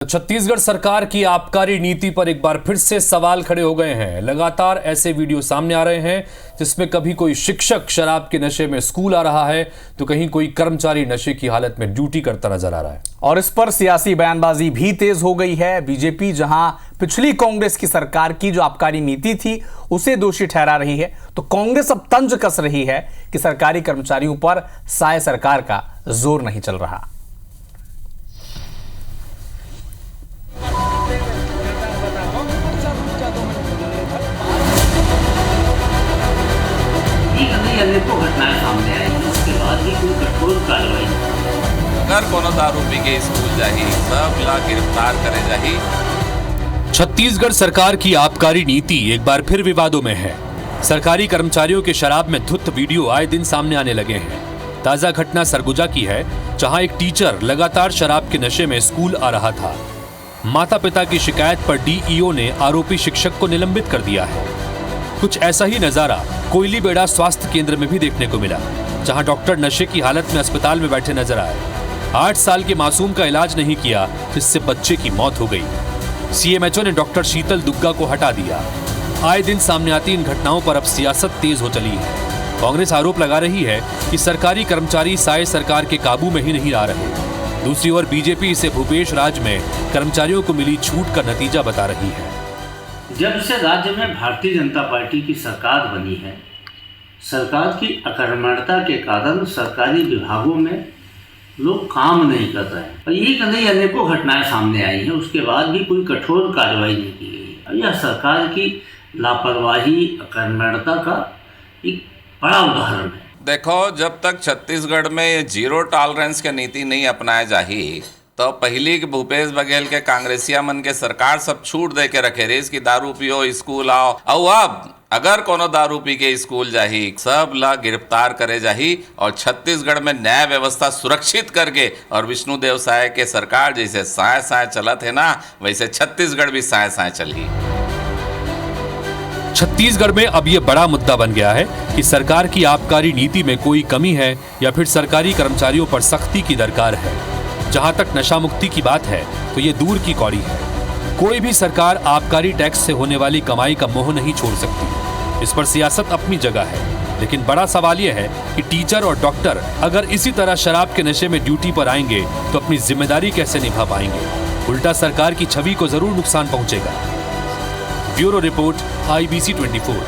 छत्तीसगढ़ सरकार की आबकारी नीति पर एक बार फिर से सवाल खड़े हो गए हैं। लगातार ऐसे वीडियो सामने आ रहे हैं जिसमें कभी कोई शिक्षक शराब के नशे में स्कूल आ रहा है तो कहीं कोई कर्मचारी नशे की हालत में ड्यूटी करता नजर आ रहा है। और इस पर सियासी बयानबाजी भी तेज हो गई है। बीजेपी जहां पिछली कांग्रेस की सरकार की जो आबकारी नीति थी उसे दोषी ठहरा रही है, तो कांग्रेस अब तंज कस रही है कि सरकारी कर्मचारियों पर साय सरकार का जोर नहीं चल रहा। अनेकों घटनाएं सामने आई, उसके बाद भी कोई कठोर कार्रवाई नहीं। अगर कोनो दारू पी के स्कूल जाही सब ला गिरफ्तार करे जाही। छत्तीसगढ़ सरकार की आबकारी नीति एक बार फिर विवादों में है। सरकारी कर्मचारियों के शराब में धुत वीडियो आए दिन सामने आने लगे हैं। ताजा घटना सरगुजा की है, जहां एक टीचर लगातार शराब के नशे में स्कूल आ रहा था। माता पिता की शिकायत पर डीईओ ने आरोपी शिक्षक को निलंबित कर दिया है। कुछ ऐसा ही नजारा कोयलीबेड़ा स्वास्थ्य केंद्र में भी देखने को मिला, जहां डॉक्टर नशे की हालत में अस्पताल में बैठे नजर आए। 8 साल के मासूम का इलाज नहीं किया, जिससे बच्चे की मौत हो गई। सीएमएचओ ने डॉक्टर शीतल दुग्गा को हटा दिया। आए दिन सामने आती इन घटनाओं पर अब सियासत तेज हो चली है। कांग्रेस आरोप लगा रही है कि सरकारी कर्मचारी साय सरकार के काबू में ही नहीं आ रहे। दूसरी ओर बीजेपी इसे भूपेश राज में कर्मचारियों को मिली छूट का नतीजा बता रही है। जब से राज्य में भारतीय जनता पार्टी की सरकार बनी है, सरकार की अकर्मण्यता के कारण सरकारी विभागों में लोग काम नहीं कर रहे हैं और एक नहीं अनेकों घटनाएं सामने आई हैं, उसके बाद भी कोई कठोर कार्रवाई नहीं की गई है। यह सरकार की लापरवाही, अकर्मण्यता का एक बड़ा उदाहरण है। देखो, जब तक छत्तीसगढ़ में ये जीरो टॉलरेंस के नीति नहीं अपनाए जाही तो पहली के भूपेश बघेल के कांग्रेसिया मन के सरकार सब छूट दे के रखे रेस की दारू पियो स्कूल आओ। अब अगर कोनो दारू पी के स्कूल जाही सब ला गिरफ्तार करे जाही और छत्तीसगढ़ में न्याय व्यवस्था सुरक्षित करके और विष्णुदेव साय के सरकार जैसे साय साय चलत है ना, वैसे छत्तीसगढ़ भी साय साय चली। छत्तीसगढ़ में अब यह बड़ा मुद्दा बन गया है कि सरकार की आबकारी नीति में कोई कमी है या फिर सरकारी कर्मचारियों पर सख्ती की दरकार है। जहां तक नशा मुक्ति की बात है तो ये दूर की कौड़ी है। कोई भी सरकार आबकारी टैक्स से होने वाली कमाई का मोह नहीं छोड़ सकती। इस पर सियासत अपनी जगह है, लेकिन बड़ा सवाल यह है कि टीचर और डॉक्टर अगर इसी तरह शराब के नशे में ड्यूटी पर आएंगे तो अपनी जिम्मेदारी कैसे निभा पाएंगे। उल्टा सरकार की छवि को जरूर नुकसान पहुंचेगा। Bureau report, IBC 24।